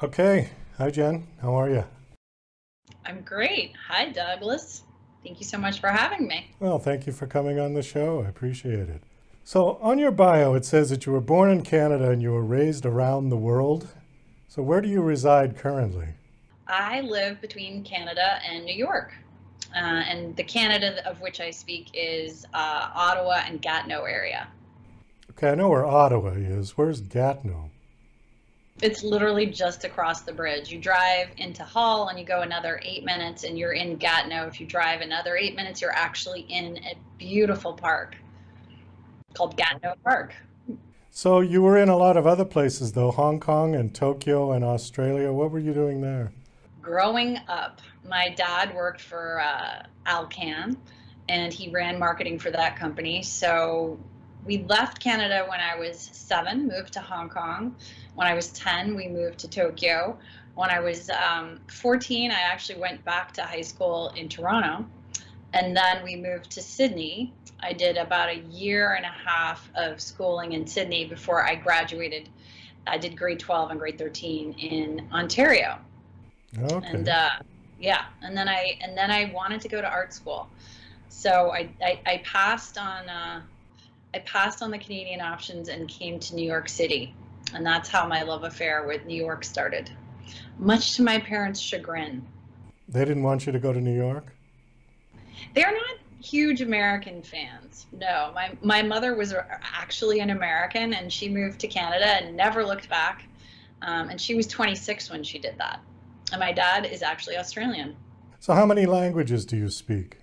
Okay. Hi, Jen. How are you? I'm great. Hi, Douglas. Thank you so much for having me. Well, thank you for coming on the show. I appreciate it. So, on your bio, it says that you were born in Canada and you were raised around the world. So, where do you reside currently? I live between Canada and New York. And the Canada of which I speak is Ottawa and Gatineau area. Okay, I know where Ottawa is. Where's Gatineau? It's literally just across the bridge. You drive into Hull and you go another 8 minutes and you're in Gatineau. If you drive another 8 minutes, you're actually in a beautiful park called Gatineau Park. So, you were in a lot of other places, though Hong Kong and Tokyo and Australia. What were you doing there? Growing up, my dad worked for Alcan and he ran marketing for that company. So we left Canada when I was 7, moved to Hong Kong. When I was 10, we moved to Tokyo. When I was 14, I actually went back to high school in Toronto. And then we moved to Sydney. I did about a year and a half of schooling in Sydney before I graduated. I did grade 12 and grade 13 in Ontario. And Okay. yeah, and then I wanted to go to art school. So I passed on the Canadian options and came to New York City. And that's how my love affair with New York started, much to my parents' chagrin. They didn't want you to go to New York? They're not huge American fans. No, my mother was actually an American, and she moved to Canada and never looked back. And she was 26 when she did that. And my dad is actually Australian. So, how many languages do you speak?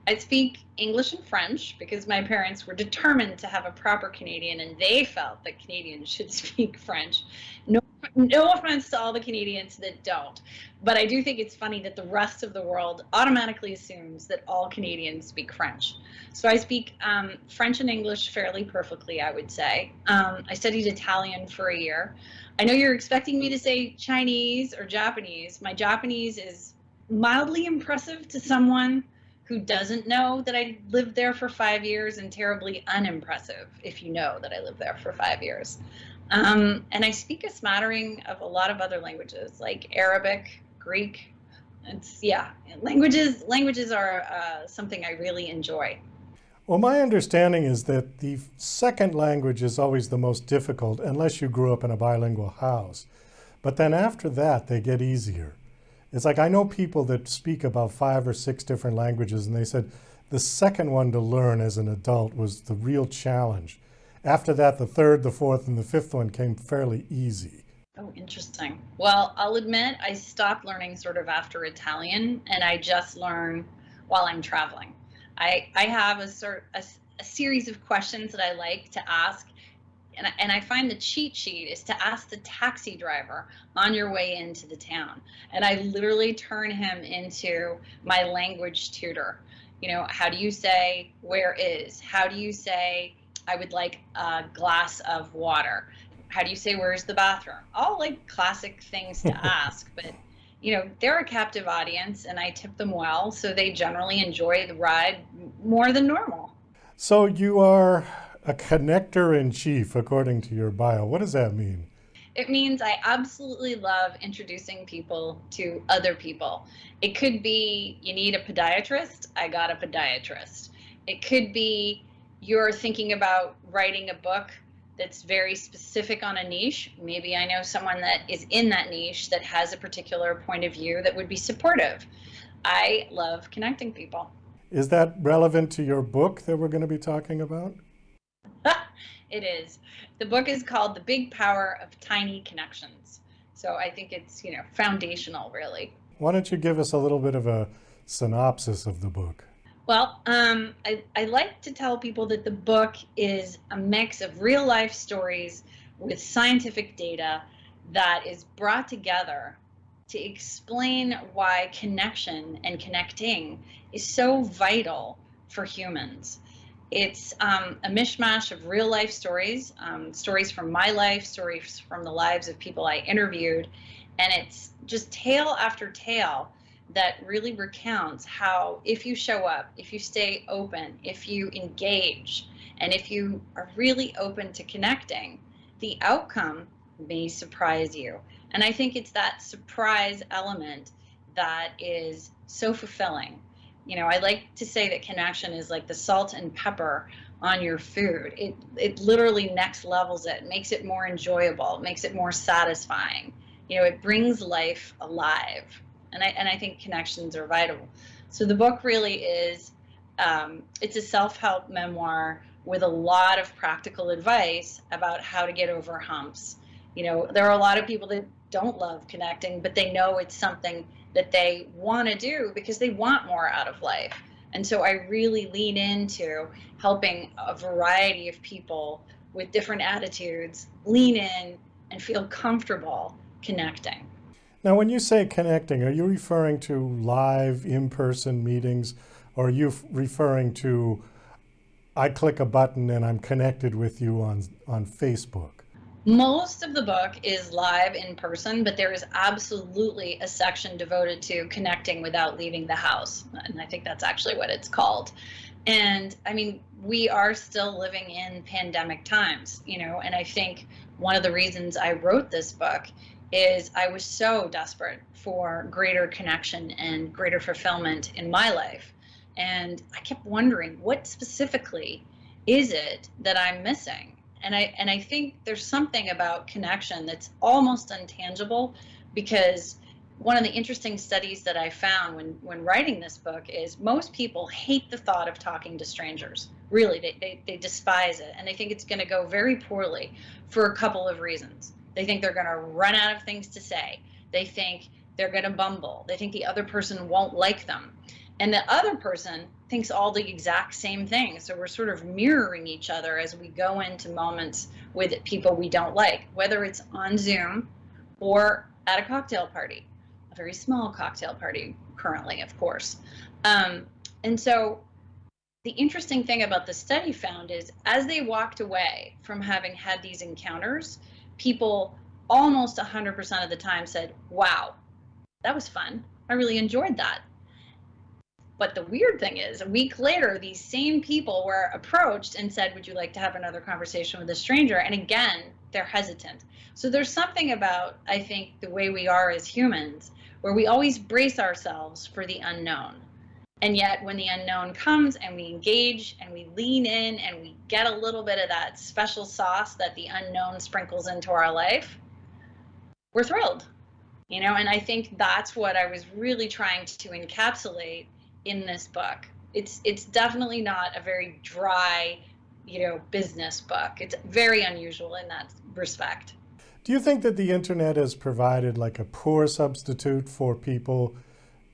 I speak English and French because my parents were determined to have a proper Canadian, and they felt that Canadians should speak French. No, no offense to all the Canadians that don't, but I do think it's funny that the rest of the world automatically assumes that all Canadians speak French. So I speak French and English fairly perfectly, I would say. I studied Italian for a year. I know you're expecting me to say Chinese or Japanese. My Japanese is mildly impressive to someone who doesn't know that I lived there for 5 years, and terribly unimpressive if you know that I lived there for 5 years. And I speak a smattering of a lot of other languages like Arabic, Greek. It's yeah, languages are something I really enjoy. Well, my understanding is that the second language is always the most difficult unless you grew up in a bilingual house. But then after that, they get easier. It's like I know people that speak about 5 or 6 different languages, and they said the second one to learn as an adult was the real challenge. After that, the third, the fourth, and the fifth one came fairly easy. Oh, interesting. Well, I'll admit I stopped learning sort of after Italian, and I just learn while I'm traveling. I have a series of questions that I like to ask, and I find the cheat sheet is to ask the taxi driver on your way into the town. And I literally turn him into my language tutor. You know, how do you say where is? How do you say I would like a glass of water? How do you say where's the bathroom? All like classic things to ask, but they're a captive audience and I tip them well, so they generally enjoy the ride more than normal. So you are a connector in chief, according to your bio. What does that mean? It means I absolutely love introducing people to other people. It could be you need a podiatrist, I got a podiatrist. It could be you're thinking about writing a book that's very specific on a niche. Maybe I know someone that is in that niche that has a particular point of view that would be supportive. I love connecting people. Is that relevant to your book that we're going to be talking about? It is. The book is called The Big Power of Tiny Connections. So I think it's, foundational, really. Why don't you give us a little bit of a synopsis of the book? Well, I like to tell people that the book is a mix of real life stories with scientific data that is brought together to explain why connection and connecting is so vital for humans. It's a mishmash of real life stories, stories from my life, stories from the lives of people I interviewed, and it's just tale after tale that really recounts how if you show up, if you stay open, if you engage, and if you are really open to connecting, the outcome may surprise you. And I think it's that surprise element that is so fulfilling. I like to say that connection is like the salt and pepper on your food. It literally next levels it, makes it more enjoyable, makes it more satisfying. It brings life alive. And I think connections are vital. So the book really is, it's a self-help memoir with a lot of practical advice about how to get over humps. There are a lot of people that don't love connecting, but they know it's something that they want to do because they want more out of life. And so I really lean into helping a variety of people with different attitudes lean in and feel comfortable connecting. Now, when you say connecting, are you referring to live in-person meetings, or are you referring to I click a button and I'm connected with you on Facebook? Most of the book is live in person, but there is absolutely a section devoted to connecting without leaving the house. And I think that's actually what it's called. And I mean, we are still living in pandemic times, and I think one of the reasons I wrote this book is I was so desperate for greater connection and greater fulfillment in my life. And I kept wondering, what specifically is it that I'm missing? And I think there's something about connection that's almost intangible, because one of the interesting studies that I found when writing this book is most people hate the thought of talking to strangers. Really, they despise it, and they think it's going to go very poorly for a couple of reasons. They think they're going to run out of things to say. They think they're going to bumble. They think the other person won't like them. And the other person thinks all the exact same thing. So we're sort of mirroring each other as we go into moments with people we don't like, whether it's on Zoom or at a cocktail party, a very small cocktail party currently, of course. And so the interesting thing about the study found is as they walked away from having had these encounters, people almost 100% of the time said, wow, that was fun. I really enjoyed that. But the weird thing is, a week later, these same people were approached and said, would you like to have another conversation with a stranger? And again, they're hesitant. So there's something about, I think, the way we are as humans, where we always brace ourselves for the unknown. And yet when the unknown comes and we engage and we lean in and we get a little bit of that special sauce that the unknown sprinkles into our life, we're thrilled. And I think that's what I was really trying to encapsulate in this book. It's definitely not a very dry, business book. It's very unusual in that respect. Do you think that the internet has provided like a poor substitute for people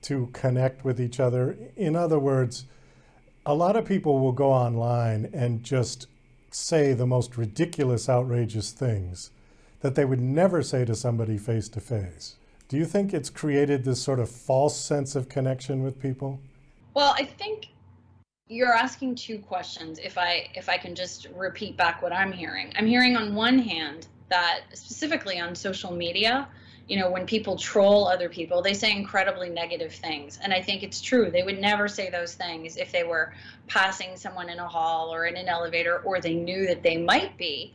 to connect with each other? In other words, a lot of people will go online and just say the most ridiculous, outrageous things that they would never say to somebody face to face. Do you think it's created this sort of false sense of connection with people? Well, I think you're asking two questions. If I can just repeat back what I'm hearing. I'm hearing on one hand that specifically on social media, when people troll other people, they say incredibly negative things. And I think it's true. They would never say those things if they were passing someone in a hall or in an elevator, or they knew that they might be,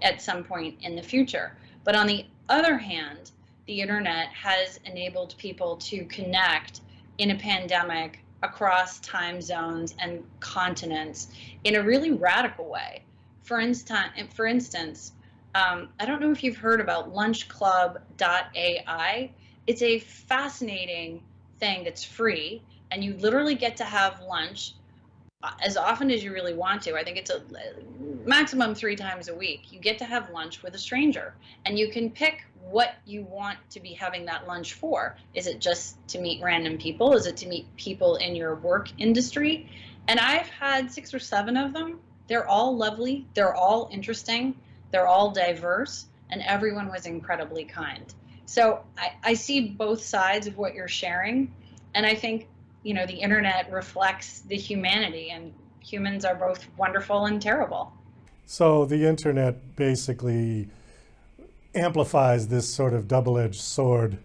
at some point in the future. But on the other hand, the internet has enabled people to connect in a pandemic across time zones and continents in a really radical way. For instance, I don't know if you've heard about lunchclub.ai. It's a fascinating thing that's free, and you literally get to have lunch as often as you really want to. I think it's a maximum 3 times a week. You get to have lunch with a stranger, and you can pick what you want to be having that lunch for. Is it just to meet random people? Is it to meet people in your work industry? And I've had 6 or 7 of them. They're all lovely. They're all interesting. They're all diverse, and everyone was incredibly kind. So I see both sides of what you're sharing. And I think, the internet reflects the humanity, and humans are both wonderful and terrible. So the internet basically amplifies this sort of double-edged sword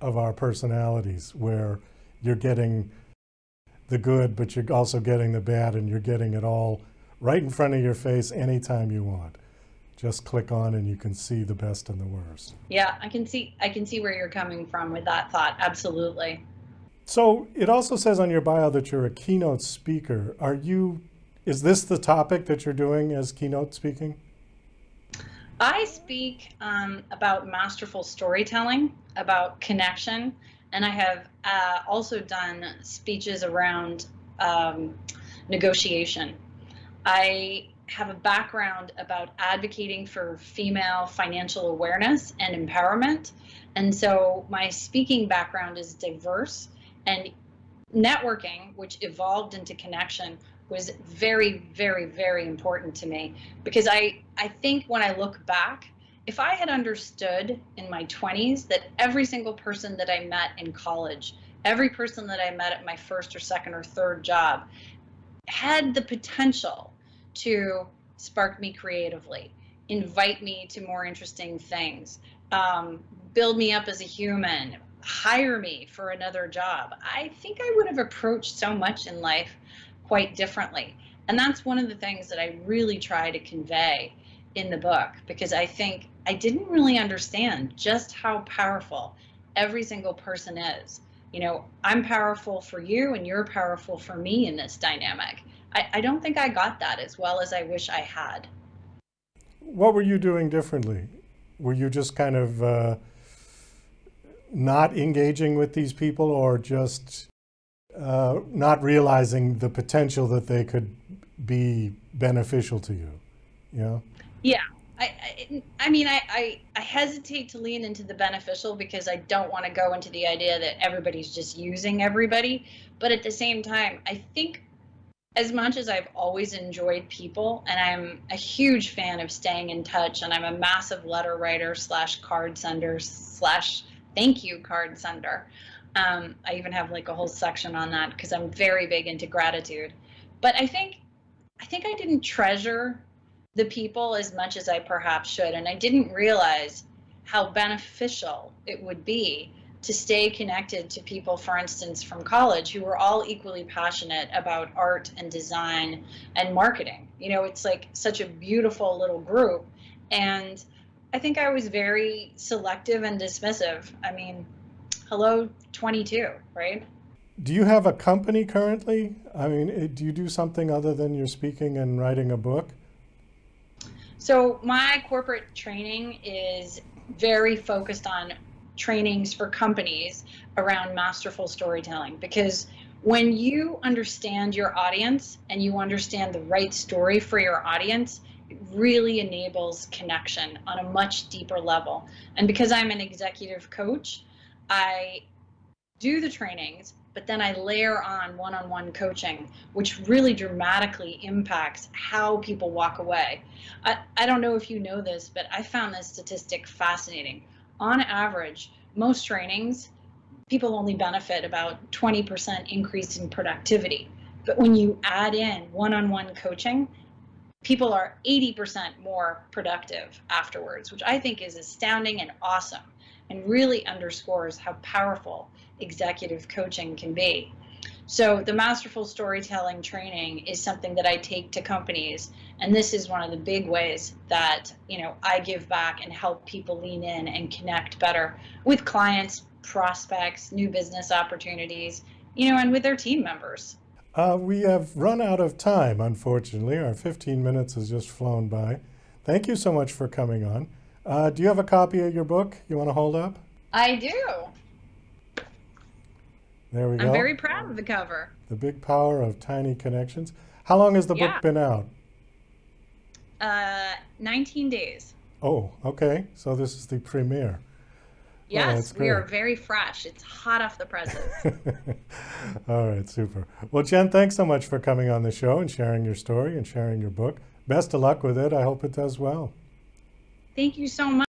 of our personalities, where you're getting the good, but you're also getting the bad, and you're getting it all right in front of your face anytime you want. just click on and you can see the best and the worst. Yeah, I can see where you're coming from with that thought. Absolutely. So it also says on your bio that you're a keynote speaker. Is this the topic that you're doing as keynote speaking? I speak about masterful storytelling, about connection, and I have also done speeches around negotiation. I have a background about advocating for female financial awareness and empowerment, and so my speaking background is diverse, and networking, which evolved into connection, was very, very, very important to me, because I think when I look back, if I had understood in my 20s that every single person that I met in college, every person that I met at my first or second or third job had the potential to spark me creatively, invite me to more interesting things, build me up as a human, hire me for another job, I think I would have approached so much in life quite differently. And that's one of the things that I really try to convey in the book, because I think I didn't really understand just how powerful every single person is. You know, I'm powerful for you and you're powerful for me in this dynamic. I don't think I got that as well as I wish I had. What were you doing differently? Were you just kind of not engaging with these people, or just not realizing the potential that they could be beneficial to you? You know? Yeah. I mean, I hesitate to lean into the beneficial, because I don't want to go into the idea that everybody's just using everybody. But at the same time, I think as much as I've always enjoyed people, and I'm a huge fan of staying in touch, and I'm a massive letter writer / card sender / thank you card sender. I even have like a whole section on that, because I'm very big into gratitude. But I think I didn't treasure the people as much as I perhaps should, and I didn't realize how beneficial it would be to stay connected to people, for instance, from college, who were all equally passionate about art and design and marketing. You know, it's like such a beautiful little group. And I think I was very selective and dismissive. I mean, hello, 22, right? Do you have a company currently? I mean, do you do something other than your speaking and writing a book? So my corporate training is very focused on trainings for companies around masterful storytelling, because when you understand your audience and you understand the right story for your audience, it really enables connection on a much deeper level. And because I'm an executive coach, I do the trainings, but then I layer on one-on-one coaching, which really dramatically impacts how people walk away. I don't know if you know this, but I found this statistic fascinating. On average, most trainings, people only benefit about 20% increase in productivity. But when you add in one-on-one coaching, people are 80% more productive afterwards, which I think is astounding and awesome, and really underscores how powerful executive coaching can be. So the masterful storytelling training is something that I take to companies, and this is one of the big ways that, you know, I give back and help people lean in and connect better with clients, prospects, new business opportunities, you know, and with their team members. We have run out of time, unfortunately. Our 15 minutes has just flown by. Thank you so much for coming on. Do you have a copy of your book you want to hold up? I do. There we go. I'm very proud of the cover. The Big Power of Tiny Connections. How long has the book been out? 19 days. Oh, okay. So this is the premiere. Yes, we are very fresh. It's hot off the presses. All right, super. Well, Jen, thanks so much for coming on the show and sharing your story and sharing your book. Best of luck with it. I hope it does well. Thank you so much.